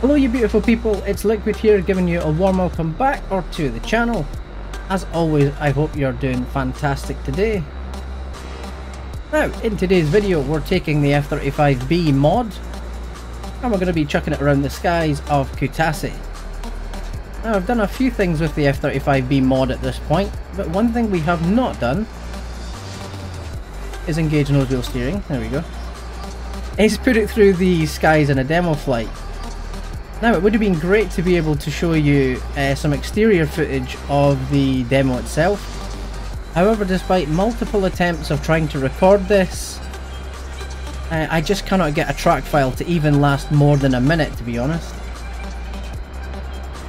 Hello you beautiful people, it's Liquid here giving you a warm welcome back or to the channel. As always, I hope you're doing fantastic today. Now, in today's video we're taking the F35B mod and we're going to be chucking it around the skies of Kutaisi. Now, I've done a few things with the F35B mod at this point, but one thing we have not done is engage nose wheel steering. There we go. Is put it through the skies in a demo flight. Now, it would have been great to be able to show you some exterior footage of the demo itself. However, despite multiple attempts of trying to record this, I just cannot get a track file to even last more than a minute, to be honest.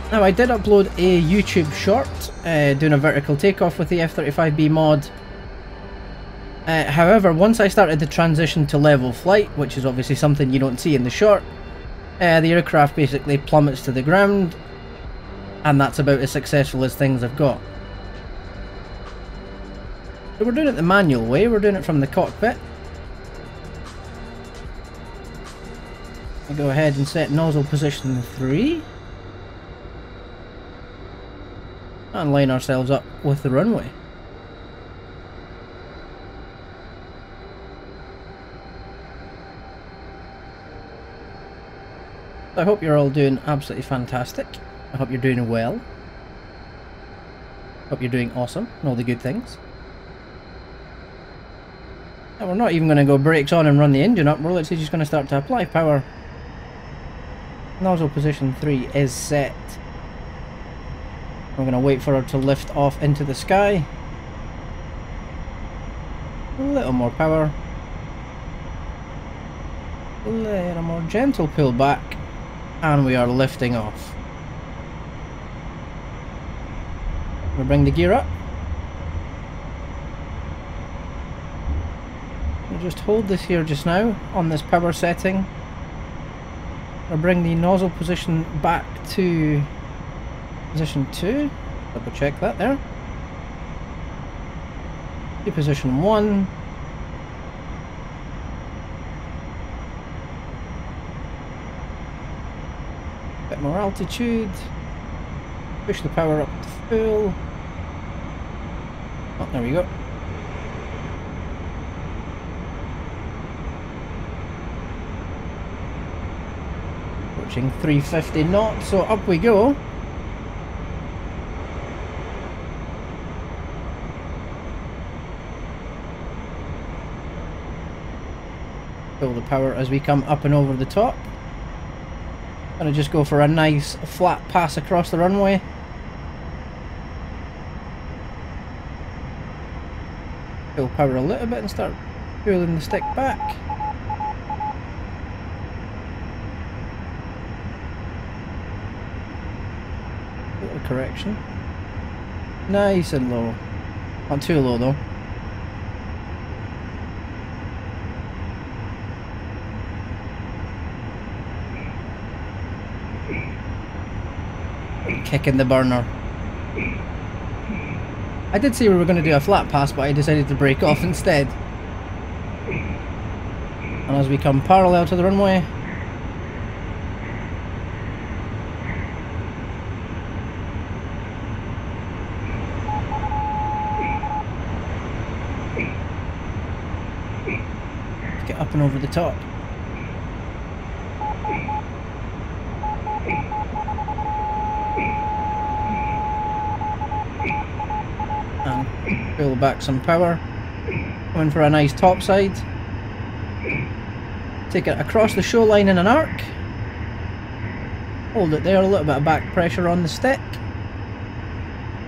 Now, I did upload a YouTube short doing a vertical takeoff with the F35B mod. However, once I started the transition to level flight, which is obviously something you don't see in the short, the aircraft basically plummets to the ground, and that's about as successful as things have got. So we're doing it the manual way, we're doing it from the cockpit. I go ahead and set nozzle position 3. And line ourselves up with the runway. I hope you're all doing absolutely fantastic. I hope you're doing well. Hope you're doing awesome and all the good things. And we're not even going to go brakes on and run the engine up, we're literally just going to start to apply power. Nozzle position 3 is set. We're going to wait for her to lift off into the sky. A little more power. A little more gentle pull back. And we are lifting off. We'll bring the gear up. We'll just hold this here just now on this power setting. We'll bring the nozzle position back to position 2. Double check that there. To position 1. Bit more altitude. Push the power up to full. Oh, there we go. Approaching 350 knots, so up we go. Fill the power as we come up and over the top. Gonna just go for a nice flat pass across the runway. Fill power a little bit and start pulling the stick back. Little correction. Nice and low. Not too low though. Kicking the burner. I did say we were going to do a flat pass, but I decided to break off instead. And as we come parallel to the runway, let's get up and over the top. Pull back some power, going for a nice top side, take it across the shoreline in an arc, hold it there, a little bit of back pressure on the stick.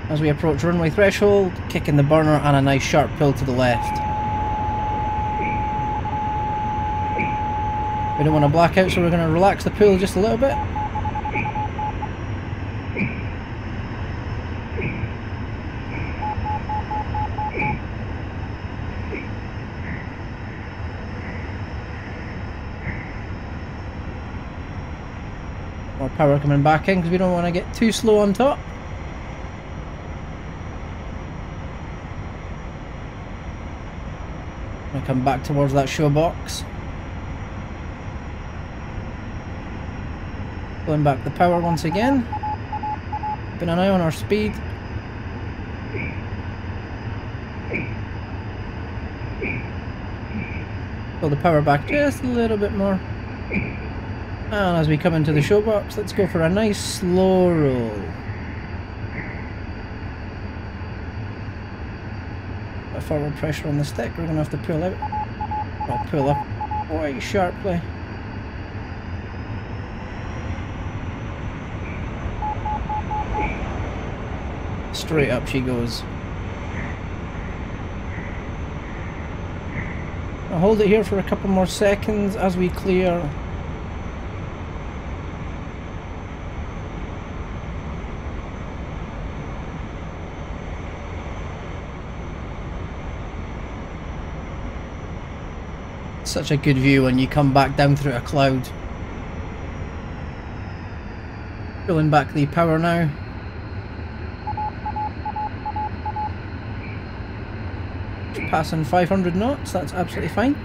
As we approach runway threshold, kicking the burner and a nice sharp pull to the left. We don't want to black out, so we're going to relax the pull just a little bit. More power coming back in because we don't want to get too slow on top. I come back towards that show box. Pulling back the power once again. Keeping an eye on our speed. Pull the power back just a little bit more. And as we come into the show box, let's go for a nice slow roll. A forward pressure on the stick, we're going to have to pull out. I'll pull up quite sharply. Straight up she goes. I'll hold it here for a couple more seconds as we clear. Such a good view when you come back down through a cloud. Pulling back the power now. Passing 500 knots, that's absolutely fine.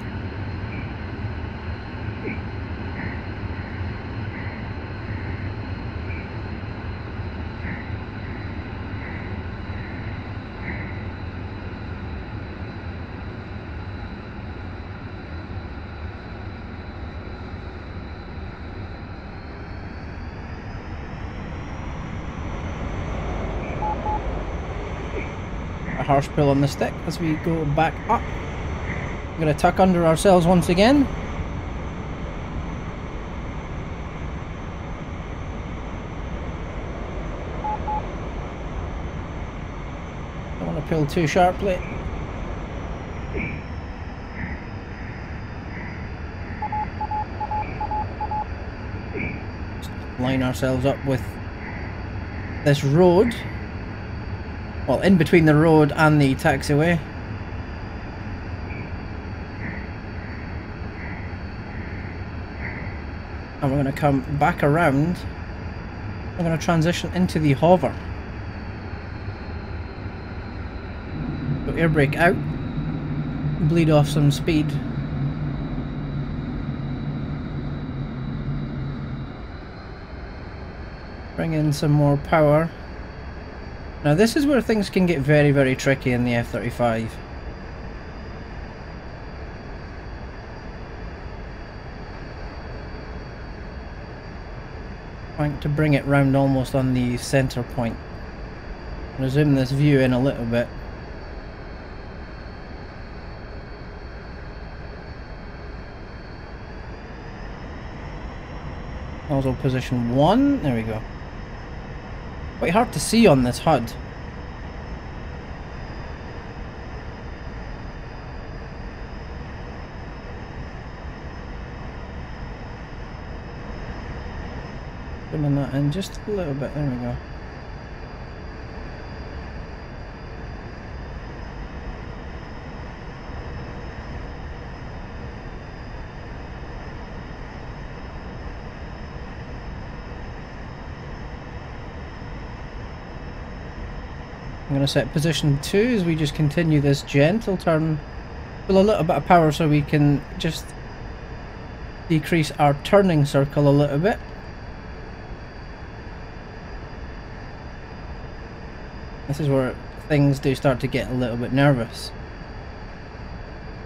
Harsh pull on the stick as we go back up. We're going to tuck under ourselves once again. Don't want to pull too sharply. Just line ourselves up with this road. Well, in between the road and the taxiway. And we're going to come back around. We're going to transition into the hover. Put air brake out. Bleed off some speed. Bring in some more power. Now this is where things can get very, very tricky in the F-35. Trying to bring it round almost on the centre point. I'm going to zoom this view in a little bit. Nozzle position 1, there we go. Quite hard to see on this HUD. Zooming that in just a little bit, there we go. I'm going to set position 2 as we just continue this gentle turn. Pull a little bit of power so we can just decrease our turning circle a little bit. This is where things do start to get a little bit nervous.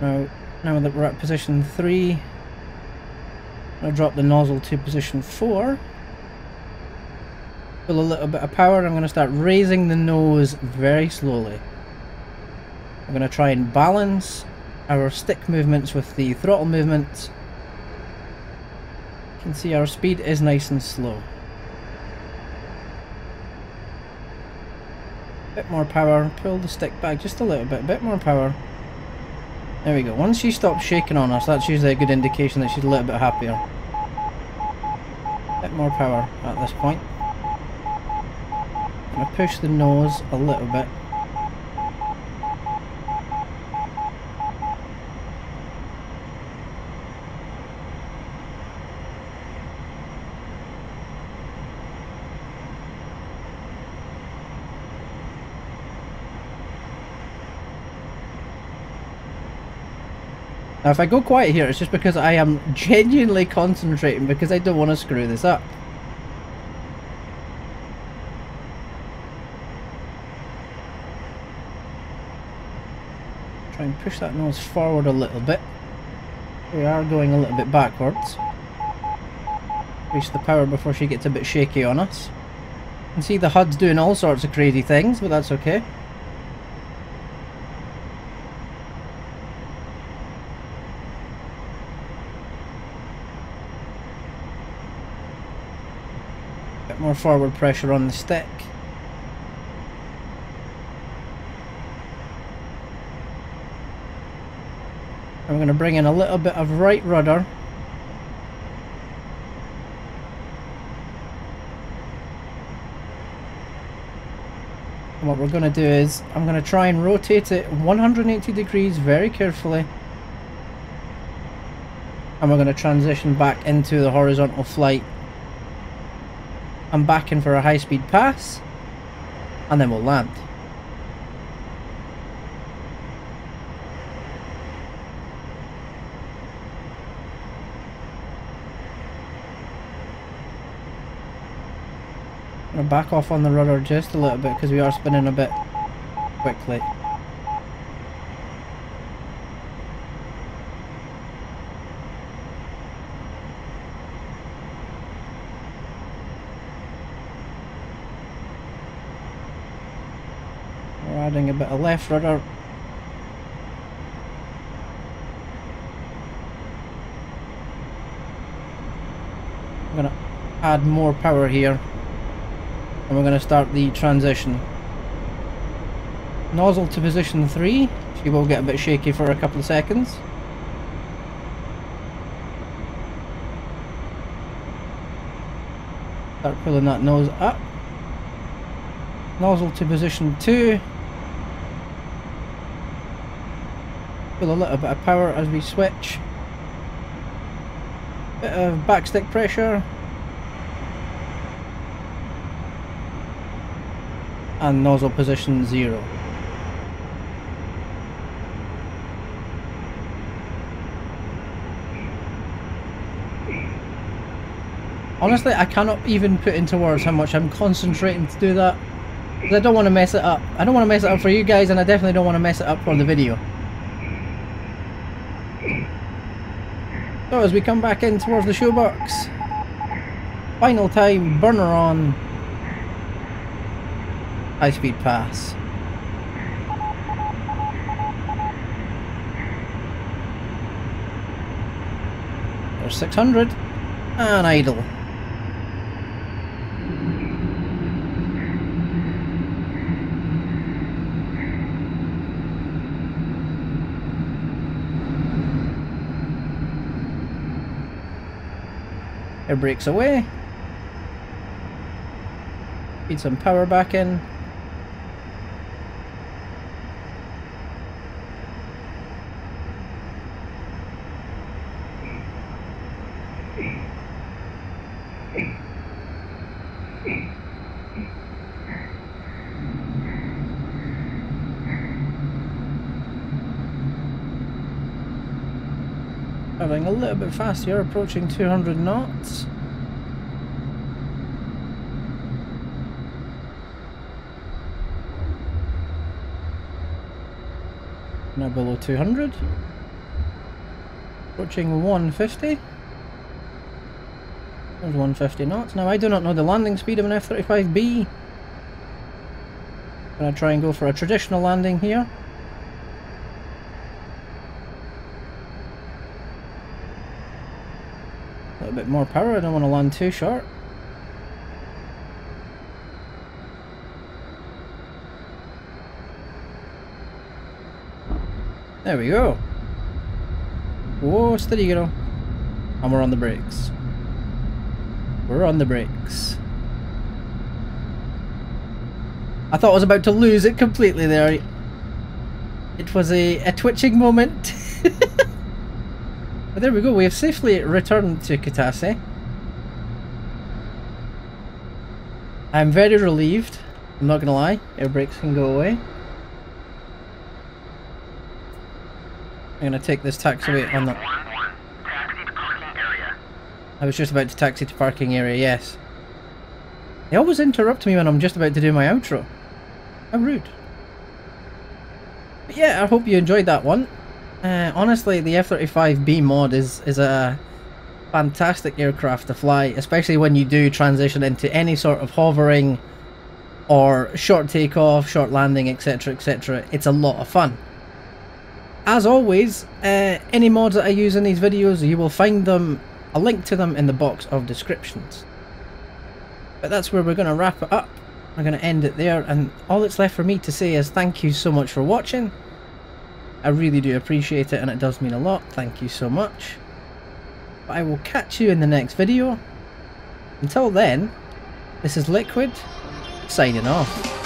Now that we're at position 3, I'm going to drop the nozzle to position 4. Pull a little bit of power. I'm going to start raising the nose very slowly. I'm going to try and balance our stick movements with the throttle movements. You can see our speed is nice and slow. Bit more power. Pull the stick back just a little bit more power. There we go. Once she stops shaking on us, that's usually a good indication that she's a little bit happier. Bit more power at this point. I'm going to push the nose a little bit. Now if I go quiet here, it's just because I am genuinely concentrating because I don't want to screw this up. Try and push that nose forward a little bit. We are going a little bit backwards. Increase the power before she gets a bit shaky on us. You can see the HUD's doing all sorts of crazy things, but that's okay. Bit more forward pressure on the stick. And we're going to bring in a little bit of right rudder. And what we're going to do is, I'm going to try and rotate it 180 degrees very carefully. And we're going to transition back into the horizontal flight. I'm back in for a high-speed pass. And then we'll land. I'm going to back off on the rudder just a little bit because we are spinning a bit quickly. We're adding a bit of left rudder. I'm going to add more power here. And we're going to start the transition. Nozzle to position 3. She will get a bit shaky for a couple of seconds. Start pulling that nose up. Nozzle to position 2. Feel a little bit of power as we switch. Bit of backstick pressure. And nozzle position 0. Honestly, I cannot even put into words how much I'm concentrating to do that. Because I don't want to mess it up. I don't want to mess it up for you guys, and I definitely don't want to mess it up for the video. So as we come back in towards the shoebox, final time, burner on, high speed pass. There's 600 and idle. Air brakes away. Feed some power back in. Traveling a little bit faster, approaching 200 knots. Now below 200. Approaching 150. There's 150 knots. Now I do not know the landing speed of an F35B. I'm going to try and go for a traditional landing here. A little bit more power, I don't want to land too short. There we go. Whoa, steady girl. And we're on the brakes. We're on the brakes. I thought I was about to lose it completely there. It was a twitching moment. But there we go, we have safely returned to Kutaisi. I'm very relieved, I'm not gonna lie. Air brakes can go away. I'm gonna take this taxiway on the... Taxi to parking area. I was just about to taxi to parking area, yes. They always interrupt me when I'm just about to do my outro. How rude. But yeah, I hope you enjoyed that one. Honestly, the F35B mod is a fantastic aircraft to fly, especially when you do transition into any sort of hovering or short takeoff, short landing, etc, etc. It's a lot of fun. As always, any mods that I use in these videos, you will find them, a link to them in the box of descriptions. But that's where we're going to wrap it up. I'm going to end it there, and all that's left for me to say is thank you so much for watching. I really do appreciate it, and it does mean a lot. Thank you so much. But I will catch you in the next video. Until then, this is LIKWID, signing off.